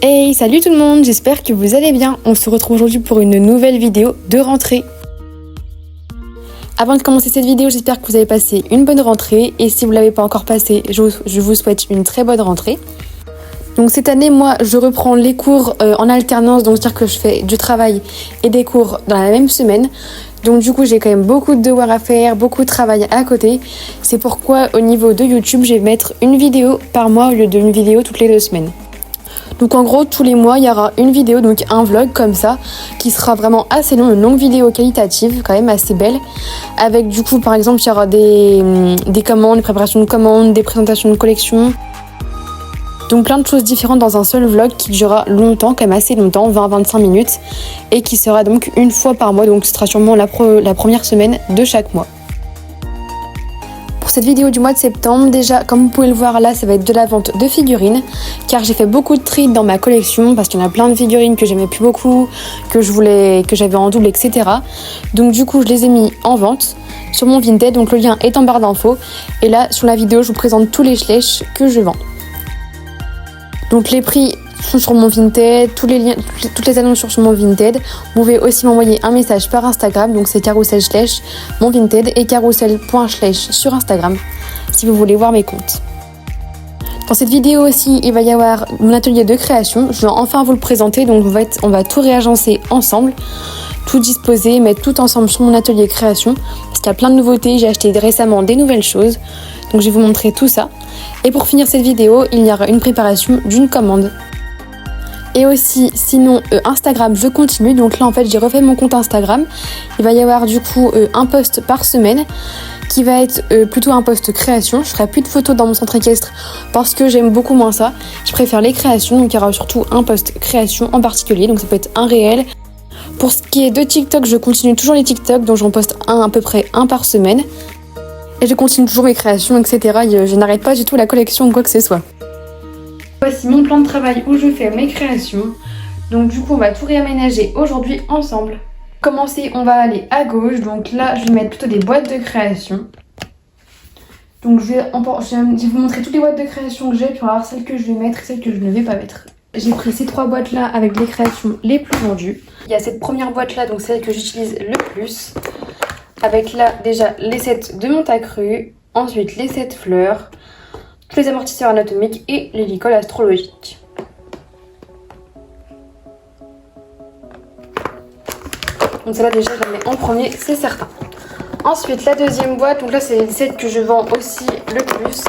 Hey, salut tout le monde, j'espère que vous allez bien. On se retrouve aujourd'hui pour une nouvelle vidéo de rentrée. Avant de commencer cette vidéo, j'espère que vous avez passé une bonne rentrée. Et si vous ne l'avez pas encore passée, je vous souhaite une très bonne rentrée. Donc cette année, moi, je reprends les cours en alternance. Donc c'est-à-dire que je fais du travail et des cours dans la même semaine. Donc du coup, j'ai quand même beaucoup de devoirs à faire, beaucoup de travail à côté. C'est pourquoi au niveau de YouTube, je vais mettre une vidéo par mois au lieu d'une vidéo toutes les 2 semaines. Donc en gros, tous les mois, il y aura une vidéo, donc un vlog comme ça, qui sera vraiment assez long, une longue vidéo qualitative, quand même assez belle. Avec du coup, par exemple, il y aura des commandes, des préparations de commandes, des présentations de collections. Donc plein de choses différentes dans un seul vlog qui durera longtemps, quand même assez longtemps, 20-25 minutes. Et qui sera donc une fois par mois, donc ce sera sûrement la première semaine de chaque mois. Pour cette vidéo du mois de septembre, déjà comme vous pouvez le voir là, ça va être de la vente de figurines car j'ai fait beaucoup de tri dans ma collection parce qu'il y en a plein de figurines que j'aimais plus beaucoup, que j'avais en double, etc. Donc du coup je les ai mis en vente sur mon Vinted, donc le lien est en barre d'infos et là sur la vidéo je vous présente tous les schleches que je vends. Donc les prix sont sur mon Vinted, toutes les annonces sont sur mon Vinted. Vous pouvez aussi m'envoyer un message par Instagram, donc c'est carousel/, mon Vinted et carousel./ sur Instagram si vous voulez voir mes comptes. Dans cette vidéo aussi, il va y avoir mon atelier de création. Je vais enfin vous le présenter, donc on va tout réagencer ensemble, tout disposer, mettre tout ensemble sur mon atelier création parce qu'il y a plein de nouveautés. J'ai acheté récemment des nouvelles choses, donc je vais vous montrer tout ça. Et pour finir cette vidéo, il y aura une préparation d'une commande. Et aussi, sinon, Instagram, je continue. Donc là, en fait, j'ai refait mon compte Instagram. Il va y avoir du coup un post par semaine qui va être plutôt un post création. Je ferai plus de photos dans mon centre équestre parce que j'aime beaucoup moins ça. Je préfère les créations. Donc il y aura surtout un post création en particulier. Donc ça peut être un réel. Pour ce qui est de TikTok, je continue toujours les TikTok. Donc j'en poste à peu près un par semaine. Et je continue toujours mes créations, etc. Je n'arrête pas du tout la collection ou quoi que ce soit. Voici mon plan de travail où je fais mes créations. Donc du coup on va tout réaménager aujourd'hui ensemble. Pour commencer, on va aller à gauche. Donc là je vais mettre plutôt des boîtes de création. Donc je vais vous montrer toutes les boîtes de création que j'ai, puis on va voir celles que je vais mettre et celles que je ne vais pas mettre. J'ai pris ces 3 boîtes là avec les créations les plus vendues. Il y a cette première boîte là, donc celle que j'utilise le plus. Avec là déjà les sets de Montacru, ensuite les sets fleurs, tous les amortisseurs anatomiques et les licoles astrologiques. Donc celle-là déjà je la mets en premier, c'est certain. Ensuite la deuxième boîte, donc là c'est les sets que je vends aussi le plus.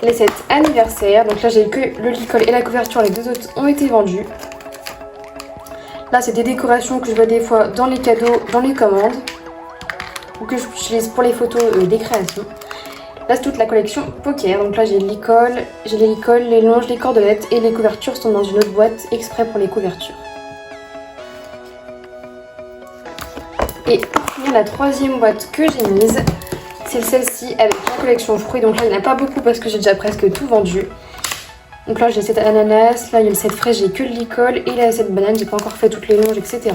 Les sets anniversaire, donc là j'ai que le licol et la couverture, les 2 autres ont été vendus. Là c'est des décorations que je vois des fois dans les cadeaux, dans les commandes, ou que j'utilise pour les photos des créations. Là c'est toute la collection poker, donc là j'ai les licoles, les longes, les cordelettes et les couvertures sont dans une autre boîte exprès pour les couvertures. Et pour finir, la troisième boîte que j'ai mise, c'est celle-ci avec la collection fruits. Donc là il n'y en a pas beaucoup parce que j'ai déjà presque tout vendu. Donc là j'ai le set ananas, là il y a le set fraise, j'ai que le licol et là le set banane, j'ai pas encore fait toutes les longes, etc.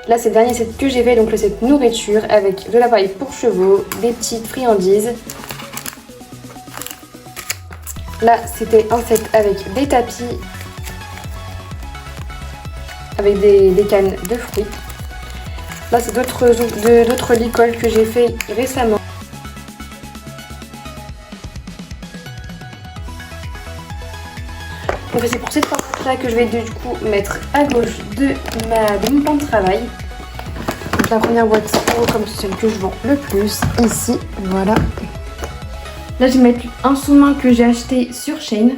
Là c'est le dernier set que j'ai fait, donc le set nourriture avec de la paille pour chevaux, des petites friandises. Là c'était un set avec des tapis, avec des cannes de fruits. Là c'est d'autres licoles que j'ai fait récemment. Donc c'est pour cette partie là que je vais du coup mettre à gauche de mon plan de travail. Donc la première boîte comme c'est celle que je vends le plus, ici, voilà. Là je vais mettre un sous-main que j'ai acheté sur Shein.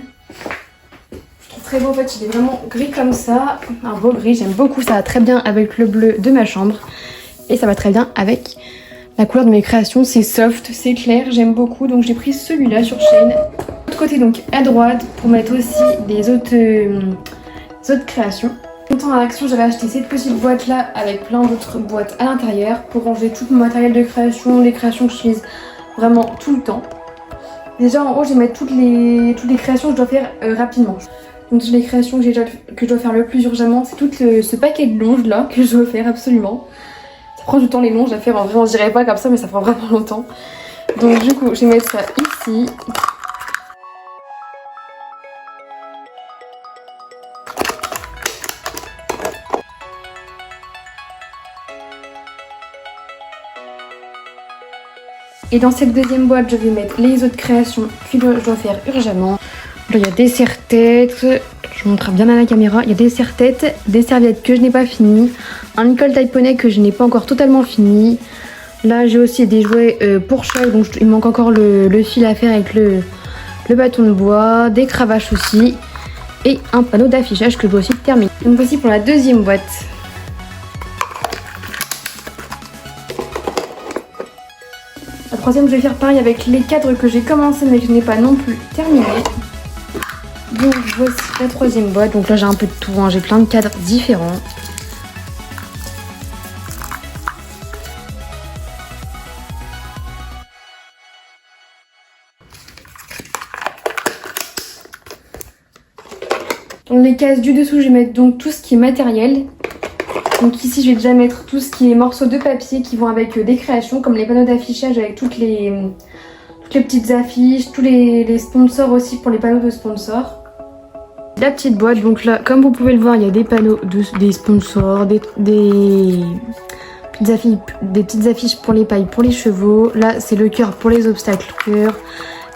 Je trouve très beau, en fait il est vraiment gris comme ça, un beau gris, j'aime beaucoup, ça va très bien avec le bleu de ma chambre. Et ça va très bien avec la couleur de mes créations, c'est soft, c'est clair, j'aime beaucoup, donc j'ai pris celui-là sur Shein. De l'autre côté donc à droite pour mettre aussi des autres créations. Longtemps à l'action j'avais acheté cette petite boîte là avec plein d'autres boîtes à l'intérieur pour ranger tout mon matériel de création, les créations que j'utilise vraiment tout le temps. Déjà en haut je vais mettre toutes les créations que je dois faire rapidement. Donc toutes les créations que je dois faire le plus urgemment, c'est tout ce paquet de longes là que je dois faire absolument. Ça prend du temps les longes à faire, en vrai on dirait pas comme ça mais ça prend vraiment longtemps. Donc du coup je vais mettre ça ici. Et dans cette deuxième boîte, je vais mettre les autres créations que je dois faire urgemment. Là, il y a des serre-têtes, je vous montre bien à la caméra. Il y a des serre-têtes, des serviettes que je n'ai pas finies, un Nicole taille poney que je n'ai pas encore totalement fini. Là, j'ai aussi des jouets pour chat, donc il manque encore le fil à faire avec le bâton de bois, des cravaches aussi, et un panneau d'affichage que je dois aussi terminer. Donc voici pour la deuxième boîte. La troisième, je vais faire pareil avec les cadres que j'ai commencé mais que je n'ai pas non plus terminé. Donc voici la troisième boîte. Donc là j'ai un peu de tout, hein. J'ai plein de cadres différents. Dans les cases du dessous, je vais mettre donc tout ce qui est matériel. Donc ici, je vais déjà mettre tout ce qui est morceaux de papier qui vont avec des créations, comme les panneaux d'affichage avec toutes les petites affiches, tous les sponsors aussi pour les panneaux de sponsors. La petite boîte, donc là, comme vous pouvez le voir, il y a des panneaux, des sponsors, des petites affiches pour les pailles, pour les chevaux. Là, c'est le cœur pour les obstacles, cœur.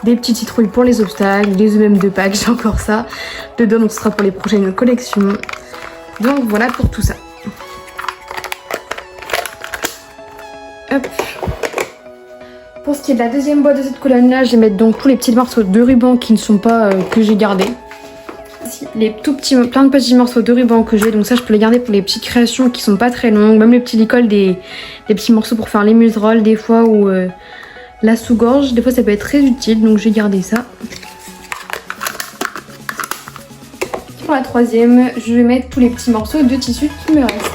Des petites citrouilles pour les obstacles, les œufs de Pâques, j'ai encore ça dedans, donc ce sera pour les prochaines collections. Donc voilà pour tout ça. Hop. Pour ce qui est de la deuxième boîte de cette colonne là, je vais mettre donc tous les petits morceaux de ruban qui ne sont pas que j'ai gardés. Ici, plein de petits morceaux de ruban que j'ai, donc ça je peux les garder pour les petites créations qui sont pas très longues, même les petits licoles, des petits morceaux pour faire les muserolles des fois ou la sous-gorge, des fois ça peut être très utile, donc j'ai gardé ça. Pour la troisième, je vais mettre tous les petits morceaux de tissu qui me restent.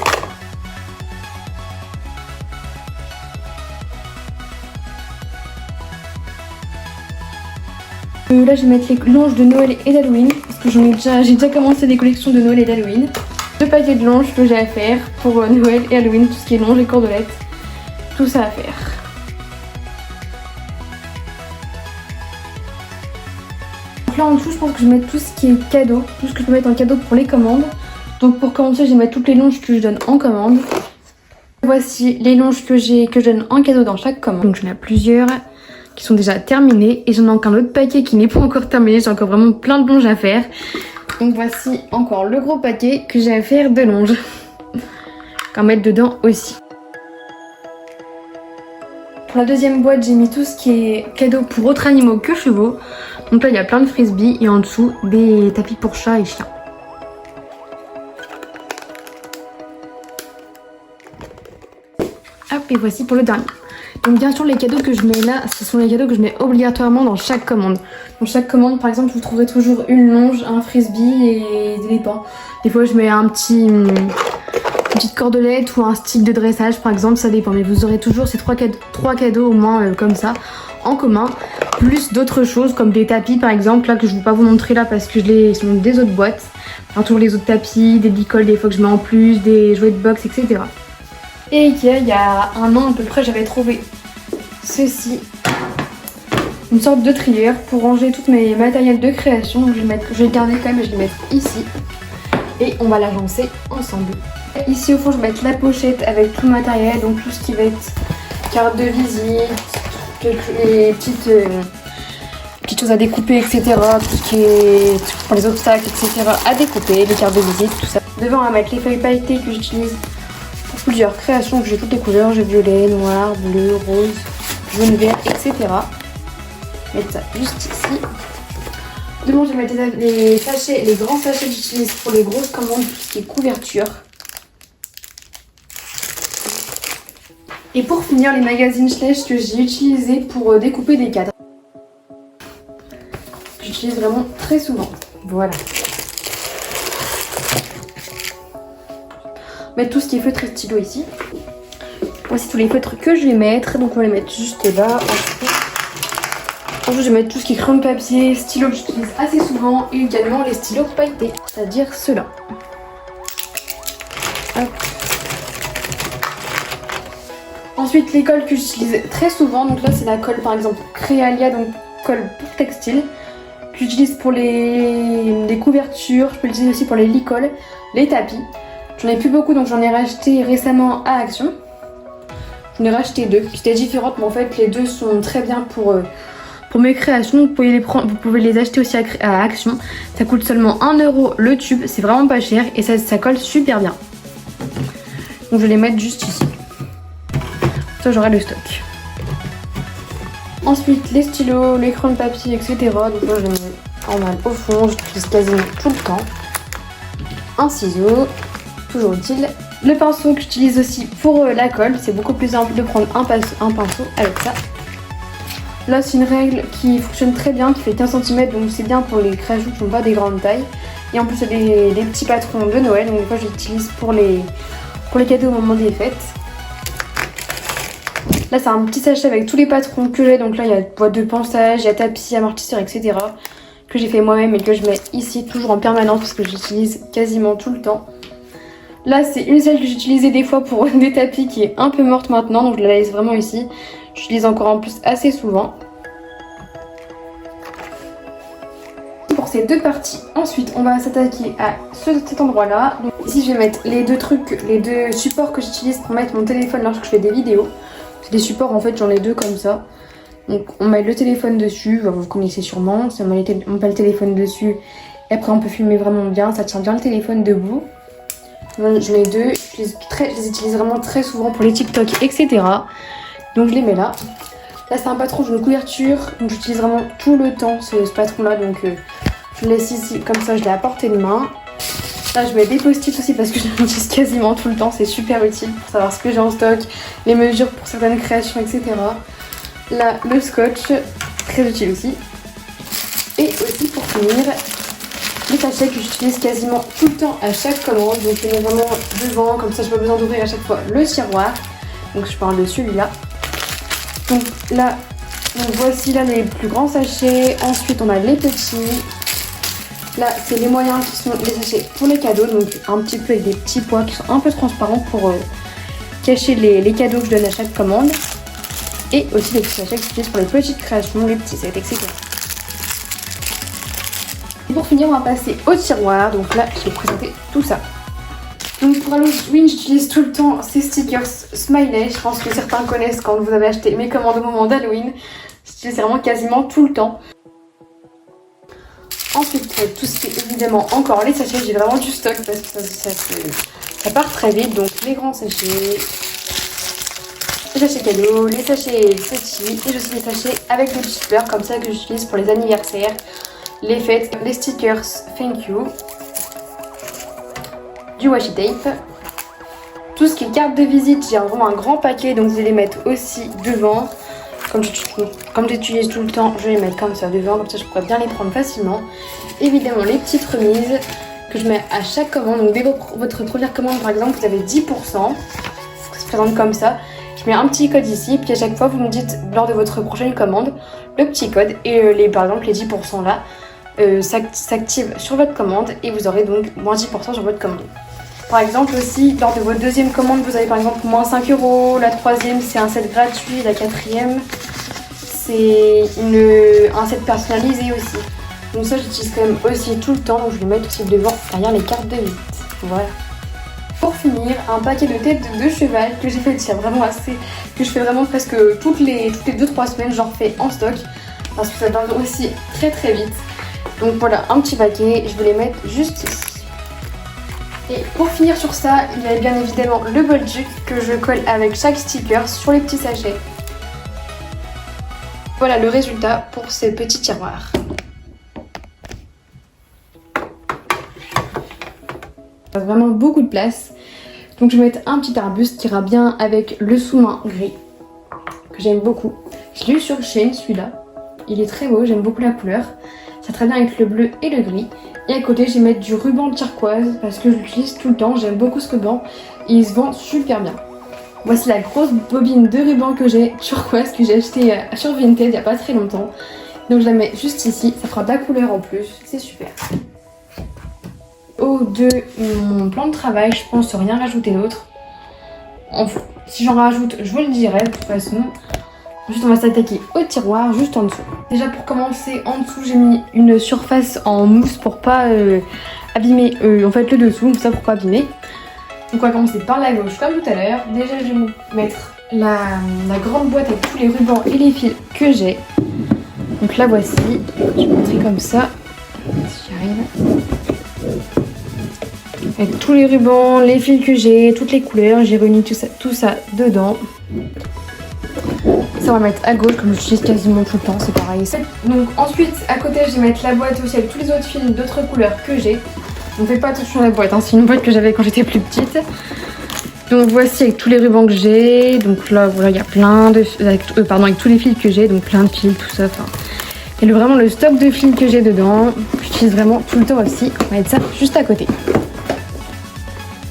Là je vais mettre les longes de Noël et d'Halloween, parce que j'ai déjà commencé des collections de Noël et d'Halloween. 2 paquets de longes que j'ai à faire pour Noël et Halloween, tout ce qui est longes et cordelettes, tout ça à faire. Donc là en dessous je pense que je vais mettre tout ce qui est cadeau, tout ce que je peux mettre en cadeau pour les commandes. Donc pour commencer je vais mettre toutes les longes que je donne en commande. Voici les longes que je donne en cadeau dans chaque commande. Donc j'en ai plusieurs qui sont déjà terminées et j'en ai encore un autre paquet qui n'est pas encore terminé. J'ai encore vraiment plein de longes à faire. Donc voici encore le gros paquet que j'ai à faire de longes. Qu'en mettre dedans aussi. Pour la deuxième boîte, j'ai mis tout ce qui est cadeau pour autres animaux que chevaux. Donc là, il y a plein de frisbees et en dessous, des tapis pour chats et chiens. Hop, et voici pour le dernier. Donc bien sûr, les cadeaux que je mets là, ce sont les cadeaux que je mets obligatoirement dans chaque commande. Dans chaque commande, par exemple, vous trouverez toujours une longe, un frisbee et des lapins. Des fois, je mets une petite cordelette ou un stick de dressage, par exemple, ça dépend. Mais vous aurez toujours ces trois cadeaux au moins comme ça, en commun. Plus d'autres choses comme des tapis, par exemple, là que je ne vais pas vous montrer là parce que ils sont des autres boîtes. Enfin, toujours les autres tapis, des licoles des fois que je mets en plus, des jouets de boxe, etc. Et Ikea, il y a un an à peu près, j'avais trouvé ceci, une sorte de trieur pour ranger tous mes matériels de création. Donc je vais le garder quand même et je vais le mettre ici. Et on va l'agencer ensemble. Ici au fond, je vais mettre la pochette avec tout le matériel, donc tout ce qui va être carte de visite, les petites choses à découper, etc. Tout ce qui est pour les obstacles, etc. à découper, les cartes de visite, tout ça. Devant, on va mettre les feuilles pailletées que j'utilise pour plusieurs créations, que j'ai toutes les couleurs, j'ai violet, noir, bleu, rose, jaune, vert, etc. Mettre ça juste ici. Devant, je vais mettre les grands sachets que j'utilise pour les grosses commandes, tout ce qui est couverture. Et pour finir, les magazines Schleich que j'ai utilisés pour découper des cadres. J'utilise vraiment très souvent. Voilà. Mettre tout ce qui est feutre et stylo ici. Voici tous les feutres que je vais mettre. Donc on va les mettre juste là. Ensuite je vais mettre tout ce qui est crayon de papier, stylo que j'utilise assez souvent. Et également les stylos pailletés, c'est-à-dire ceux-là. Hop. Ensuite les colles que j'utilise très souvent. Donc là c'est la colle par exemple Créalia, donc colle pour textile. Que j'utilise pour les couvertures. Je peux l'utiliser aussi pour les licoles, les tapis. J'en ai plus beaucoup donc j'en ai racheté récemment à Action. J'en ai racheté deux qui étaient différentes, mais en fait les deux sont très bien pour mes créations. Vous pouvez les acheter aussi à Action. Ça coûte seulement 1 € le tube, c'est vraiment pas cher et ça colle super bien. Donc je vais les mettre juste ici. Ça j'aurai le stock. Ensuite les stylos, les crayons de papier, etc. Donc là je les mets en mal au fond, j'utilise quasiment tout le temps. Un ciseau, toujours utile. Le pinceau que j'utilise aussi pour la colle, c'est beaucoup plus simple de prendre un pinceau avec ça. Là c'est une règle qui fonctionne très bien, qui fait 15 cm, donc c'est bien pour les créations qui n'ont pas des grandes tailles. Et en plus il y a des petits patrons de Noël, donc des fois j'utilise pour les cadeaux au moment des fêtes. Là c'est un petit sachet avec tous les patrons que j'ai, donc là il y a boîte de ponçage, il y a tapis, amortisseur, etc. que j'ai fait moi-même et que je mets ici toujours en permanence parce que j'utilise quasiment tout le temps. Là c'est une selle que j'utilisais des fois pour des tapis qui est un peu morte maintenant, donc je la laisse vraiment ici. J'utilise encore en plus assez souvent. Pour ces deux parties, ensuite on va s'attaquer à cet endroit là. Donc ici je vais mettre les deux supports que j'utilise pour mettre mon téléphone lorsque je fais des vidéos. C'est des supports en fait, j'en ai deux comme ça. Donc on met le téléphone dessus, vous connaissez sûrement, on met le téléphone dessus et après on peut filmer vraiment bien, ça tient bien le téléphone debout. Donc je mets deux, je les utilise vraiment très souvent pour les TikTok, etc. Donc je les mets là. Là c'est un patron d'une couverture, donc j'utilise vraiment tout le temps ce patron là, donc je le laisse ici, comme ça je l'ai à portée de main. Là je mets des post-it aussi parce que je l'utilise quasiment tout le temps, c'est super utile pour savoir ce que j'ai en stock, les mesures pour certaines créations, etc. Là le scotch, très utile aussi. Et aussi pour finir, les sachets que j'utilise quasiment tout le temps à chaque commande, donc je les mets vraiment devant, comme ça j'ai pas besoin d'ouvrir à chaque fois le tiroir. Donc je parle de celui-là. Donc là, voici là les plus grands sachets, ensuite on a les petits. Là c'est les moyens qui sont les sachets pour les cadeaux, donc un petit peu avec des petits pois qui sont un peu transparents pour cacher les cadeaux que je donne à chaque commande. Et aussi les petits sachets que j'utilise pour les petites créations, les petits sets, etc. Et pour finir on va passer au tiroir, donc là je vais présenter tout ça. Donc pour Halloween j'utilise tout le temps ces stickers smiley, je pense que certains connaissent quand vous avez acheté mes commandes au moment d'Halloween. J'utilise vraiment quasiment tout le temps. Ensuite tout ce qui est évidemment encore les sachets, j'ai vraiment du stock parce que ça part très vite. Donc les grands sachets, les sachets cadeaux, les sachets petits et aussi les sachets avec le zipper comme ça que j'utilise pour les anniversaires, les fêtes, les stickers thank you, du washi tape. Tout ce qui est carte de visite, j'ai vraiment un grand paquet, donc je vais les mettre aussi devant. Comme j'utilise tout le temps, je vais les mettre comme ça devant, comme ça je pourrais bien les prendre facilement. Évidemment les petites remises que je mets à chaque commande, donc dès votre première commande par exemple vous avez 10%, ça se présente comme ça. Je mets un petit code ici, puis à chaque fois vous me dites lors de votre prochaine commande le petit code et par exemple les 10% là s'activent sur votre commande et vous aurez donc moins 10% sur votre commande. Par exemple aussi, lors de votre deuxième commande, vous avez par exemple moins 5 €, la troisième c'est un set gratuit, la quatrième c'est un set personnalisé aussi. Donc ça j'utilise quand même aussi tout le temps, donc je vais mettre aussi devant derrière les cartes de visite. Voilà. Pour finir, un paquet de têtes de cheval que j'ai fait vraiment assez, que je fais vraiment presque toutes les 2-3 semaines, j'en refais en stock parce que ça va aussi très très vite. Donc voilà, un petit paquet, je vais les mettre juste ici. Et pour finir sur ça, il y a bien évidemment le Bolduc que je colle avec chaque sticker sur les petits sachets. Voilà le résultat pour ces petits tiroirs. Ça a vraiment beaucoup de place. Donc je vais mettre un petit arbuste qui ira bien avec le sous-main gris que j'aime beaucoup. Je l'ai eu sur Shein celui-là. Il est très beau, j'aime beaucoup la couleur. Ça très bien avec le bleu et le gris. Et à côté, je vais mettre du ruban turquoise parce que je l'utilise tout le temps. J'aime beaucoup ce ruban et il se vend super bien. Voici la grosse bobine de ruban que j'ai, turquoise, que j'ai acheté sur Vinted il n'y a pas très longtemps. Donc je la mets juste ici, ça fera de la couleur en plus, c'est super. Au de mon plan de travail, je pense rien rajouter d'autre. Enfin, si j'en rajoute, je vous le dirai de toute façon. Ensuite on va s'attaquer au tiroir juste en dessous. Déjà pour commencer, en dessous j'ai mis une surface en mousse pour pas abîmer en fait le dessous, ça pour pas abîmer. Donc on va commencer par la gauche comme tout à l'heure. Déjà je vais mettre la grande boîte avec tous les rubans et les fils que j'ai. Donc la voici, je vais vous montrer comme ça, si j'y arrive. Avec tous les rubans, les fils que j'ai, toutes les couleurs, j'ai réuni tout ça dedans. Ça on va mettre à gauche comme j'utilise quasiment tout le temps, c'est pareil. Donc ensuite à côté je vais mettre la boîte aussi avec tous les autres fils d'autres couleurs que j'ai. Donc faites pas attention à la boîte, hein. C'est une boîte que j'avais quand j'étais plus petite. Donc voici avec tous les rubans que j'ai. Donc là voilà il y a plein de avec tous les fils que j'ai, donc plein de fils, tout ça. Enfin, et vraiment le stock de fils que j'ai dedans, j'utilise vraiment tout le temps aussi. On va mettre ça juste à côté.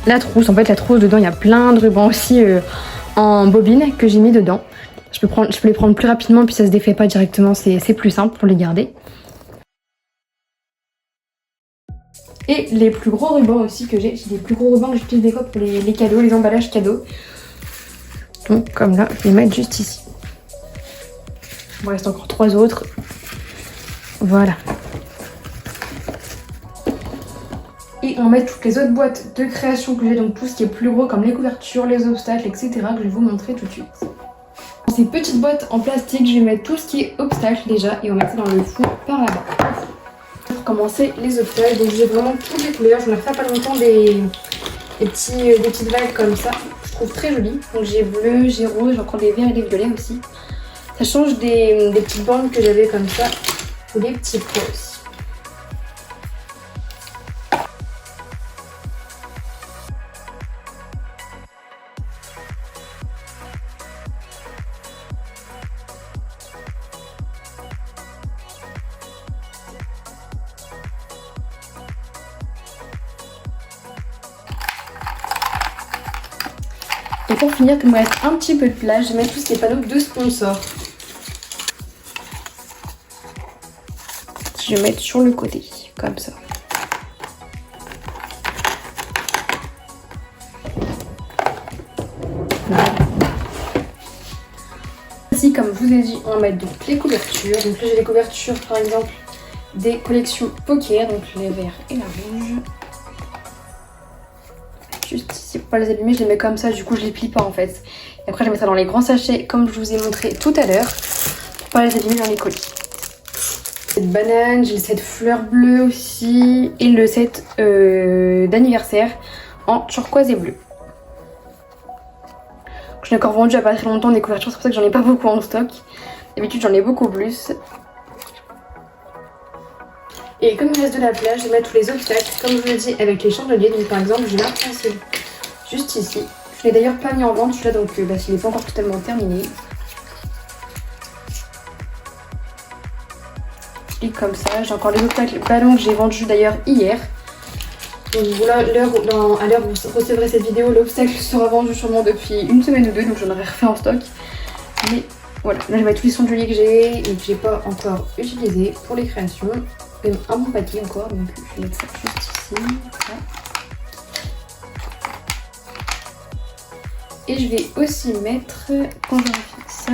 La trousse, en fait la trousse dedans il y a plein de rubans aussi en bobine que j'ai mis dedans. Je peux les prendre plus rapidement puis ça se défait pas directement, c'est plus simple pour les garder. Et les plus gros rubans aussi que j'ai des plus gros rubans que j'utilise des fois pour les cadeaux, les emballages cadeaux. Donc comme là, je vais les mettre juste ici. Il me reste encore 3 autres. Voilà. Et on met toutes les autres boîtes de création que j'ai, donc tout ce qui est plus gros comme les couvertures, les obstacles, etc. que je vais vous montrer tout de suite. Dans ces petites boîtes en plastique, je vais mettre tout ce qui est obstacles déjà et on met ça dans le fond par là-bas. Pour commencer les obstacles, donc j'ai vraiment toutes les couleurs. J'en ai refait pas longtemps des petites vagues comme ça. Je trouve très jolies. Donc j'ai bleu, j'ai rose, j'ai encore des verts et des violets aussi. Ça change des petites bandes que j'avais comme ça ou des petits pois aussi. Et pour finir, comme il me reste un petit peu de place, je vais mettre tous ces panneaux de sponsors. Je vais mettre sur le côté, comme ça. Ici, comme je vous ai dit, on va mettre donc les couvertures. Donc là, j'ai les couvertures, par exemple, des collections poker, donc les verts et la rouge. Juste ici pour pas les abîmer, je les mets comme ça, du coup je les plie pas en fait. Et après je mets ça dans les grands sachets comme je vous ai montré tout à l'heure pour pas les abîmer dans les colis. Cette banane, j'ai le set fleurs bleues aussi et le set d'anniversaire en turquoise et bleu. Je l'ai encore vendu il n'y a pas très longtemps des couvertures, c'est pour ça que j'en ai pas beaucoup en stock. D'habitude j'en ai beaucoup plus. Et comme il reste de la place, je vais mettre tous les obstacles, comme je vous l'ai dit, avec les chandeliers. Donc par exemple, j'ai l'arc-en-ciel juste ici. Je l'ai d'ailleurs pas mis en vente celui-là, donc il n'est pas encore totalement terminé. Et comme ça, j'ai encore les obstacles ballons que j'ai vendus d'ailleurs hier. Donc voilà, à l'heure où vous recevrez cette vidéo, l'obstacle sera vendu sûrement depuis une semaine ou deux, donc j'en aurai refait en stock. Mais voilà, là je vais mettre tous les chandeliers que j'ai et que j'ai pas encore utilisés pour les créations. Même un bon paquet encore, donc je vais mettre ça juste ici. Voilà. Et je vais aussi mettre, quand je vérifie ça,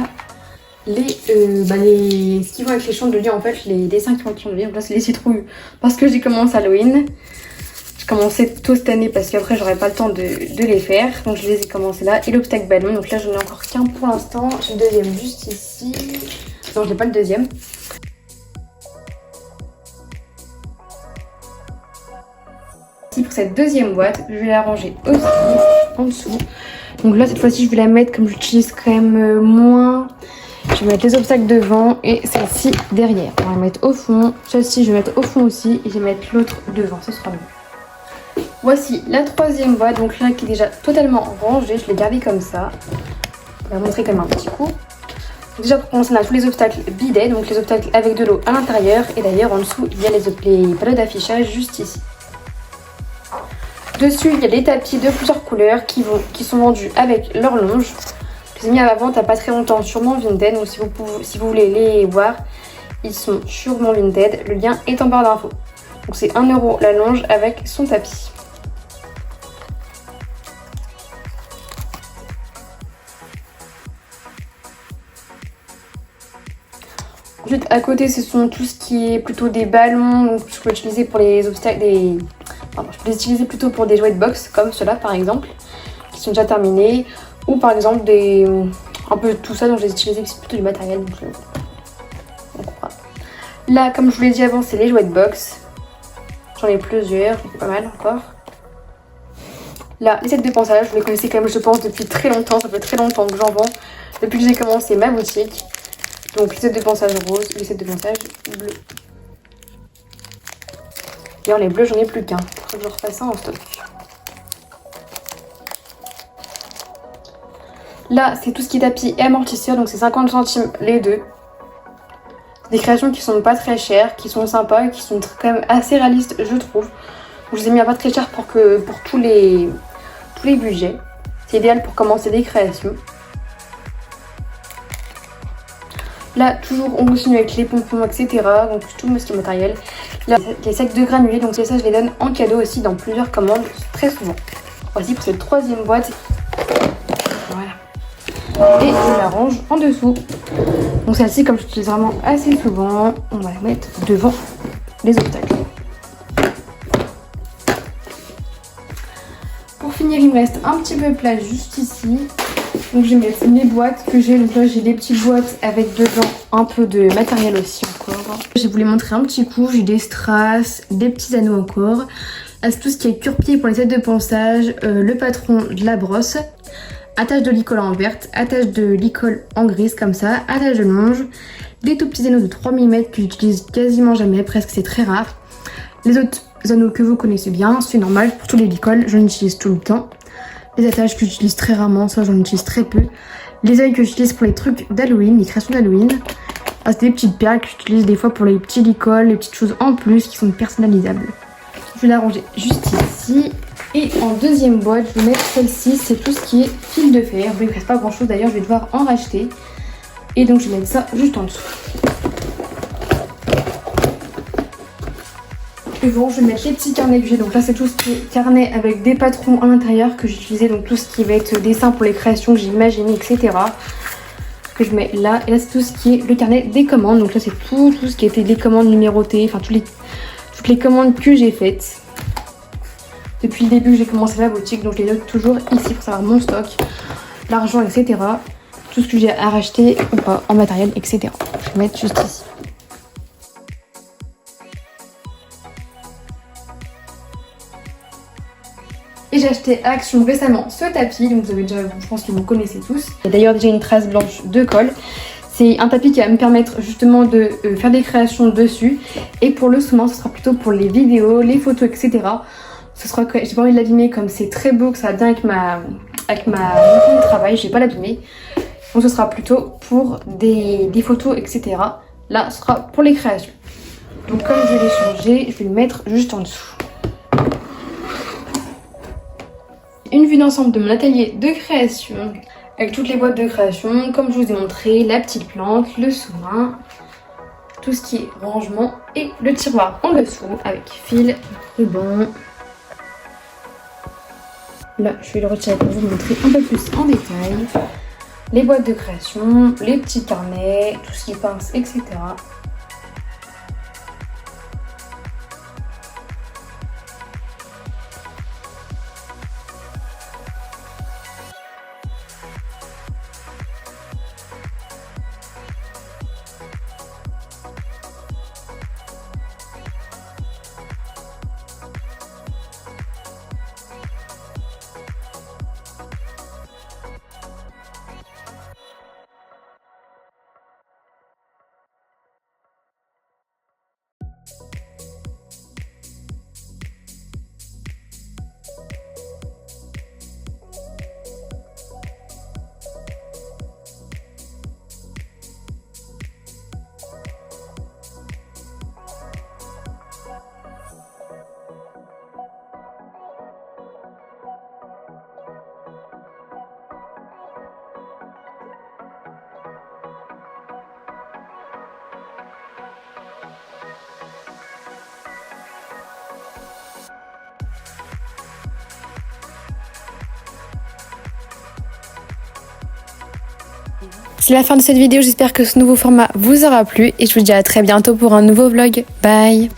ce qui va avec les chandeliers, en fait, les dessins qui vont avec les chandeliers. Donc là, c'est les citrouilles parce que j'ai commencé Halloween. J'ai commencé tôt cette année parce qu'après, j'aurais pas le temps de les faire. Donc je les ai commencé là. Et l'obstacle ballon, donc là, j'en ai encore qu'un pour l'instant. J'ai le deuxième juste ici. Non, je n'ai pas le deuxième. Pour cette deuxième boîte, je vais la ranger aussi en dessous. Donc là cette fois-ci je vais la mettre comme j'utilise quand même moins. Je vais mettre les obstacles devant et celle-ci derrière. On va la mettre au fond. Celle-ci je vais mettre au fond aussi et je vais mettre l'autre devant, ce sera mieux. Voici la troisième boîte, donc là qui est déjà totalement rangée. Je l'ai gardée comme ça. On va la montrer comme un petit coup. Donc déjà pour commencer on a tous les obstacles bidets, donc les obstacles avec de l'eau à l'intérieur. Et d'ailleurs en dessous il y a les panneaux d'affichage juste ici. Dessus, il y a des tapis de plusieurs couleurs qui sont vendus avec leur longe. Je les ai mis à la vente il n'y a pas très longtemps sur mon Vinted. Donc si vous voulez les voir, ils sont sur mon Vinted. Le lien est en barre d'infos. Donc c'est 1 € la longe avec son tapis. Ensuite, à côté, ce sont tout ce qui est plutôt des ballons. Donc je peux utiliser pour les obstacles, je peux les utiliser plutôt pour des jouets de boxe comme ceux-là par exemple, qui sont déjà terminés. ou par exemple un peu tout ça, donc j'ai utilisé plutôt du matériel. Donc voilà. Là, comme je vous l'ai dit avant, c'est les jouets de boxe. J'en ai plusieurs, j'en ai pas mal encore. Là, les sets de ponçage, vous les connaissez quand même, je pense, depuis très longtemps. Ça fait très longtemps que j'en vends. Depuis que j'ai commencé ma boutique. Donc les sets de ponçage rose, les sets de ponçage bleu. D'ailleurs, les bleus, j'en ai plus qu'un. Faut que je refasse ça en stock. Là, c'est tout ce qui est tapis et amortisseur. Donc c'est 50 centimes les deux. Des créations qui sont pas très chères, qui sont sympas et qui sont quand même assez réalistes, je trouve. Donc, je les ai mis à pas très cher pour tous les budgets. C'est idéal pour commencer des créations. Là, toujours, on continue avec les pompons, etc. Donc tout ce qui est matériel. Là, les sacs de granulés. Donc ça, je les donne en cadeau aussi dans plusieurs commandes, très souvent. Voici pour cette troisième boîte. Voilà. Et je la range en dessous. Donc celle-ci, comme je l'utilise vraiment assez souvent, on va la mettre devant les obstacles. Pour finir, il me reste un petit peu de place juste ici. Donc je vais mettre mes boîtes que j'ai. Donc là j'ai des petites boîtes avec dedans un peu de matériel aussi encore. Je vais vous les montrer un petit coup. J'ai des strass, des petits anneaux encore. Là c'est tout ce qui est cure-pied pour les sets de ponçage, le patron de la brosse. Attache de licol en verte, attache de licol en grise comme ça, attache de longe, des tout petits anneaux de 3 mm que j'utilise quasiment jamais, presque c'est très rare. Les autres anneaux que vous connaissez bien, c'est normal, pour tous les licols, j'en utilise tout le temps. Les attaches que j'utilise très rarement, ça j'en utilise très peu. Les œils que j'utilise pour les trucs d'Halloween, les créations d'Halloween. Ah, c'est des petites perles que j'utilise des fois pour les petits licols, les petites choses en plus qui sont personnalisables. Je vais la ranger juste ici. Et en deuxième boîte, je vais mettre celle-ci, c'est tout ce qui est fil de fer. Il ne reste pas grand chose d'ailleurs, je vais devoir en racheter. Et donc je vais mettre ça juste en dessous. Et bon, je vais mettre les petits carnets que j'ai. Donc là, c'est tout ce qui est carnet avec des patrons à l'intérieur que j'utilisais. Donc tout ce qui va être dessin pour les créations que j'ai imaginées, etc. Que je mets là. Et là, c'est tout ce qui est le carnet des commandes. Donc là, c'est tout ce qui était des commandes numérotées. Enfin, toutes les commandes que j'ai faites. Depuis le début que j'ai commencé la boutique, donc je les note toujours ici pour savoir mon stock, l'argent, etc. Tout ce que j'ai à racheter ou pas en matériel, etc. Je vais mettre juste ici. Et j'ai acheté à Action récemment ce tapis, donc vous avez déjà, je pense que vous connaissez tous. Il y a d'ailleurs déjà une trace blanche de colle. C'est un tapis qui va me permettre justement de faire des créations dessus. Et pour le sous-main, ce sera plutôt pour les vidéos, les photos, etc. Ce sera, j'ai pas envie de l'abîmer comme c'est très beau, que ça va bien avec ma routine de travail, je vais pas l'abîmer. Donc ce sera plutôt pour des photos, etc. Là, ce sera pour les créations. Donc comme je vais les changer, je vais le mettre juste en dessous. Une vue d'ensemble de mon atelier de création, avec toutes les boîtes de création, comme je vous ai montré, la petite plante, le sous-main, tout ce qui est rangement et le tiroir en dessous avec fil, ruban. Là, je vais le retirer pour vous montrer un peu plus en détail. Les boîtes de création, les petits carnets, tout ce qui pince, etc. C'est la fin de cette vidéo, j'espère que ce nouveau format vous aura plu et je vous dis à très bientôt pour un nouveau vlog. Bye!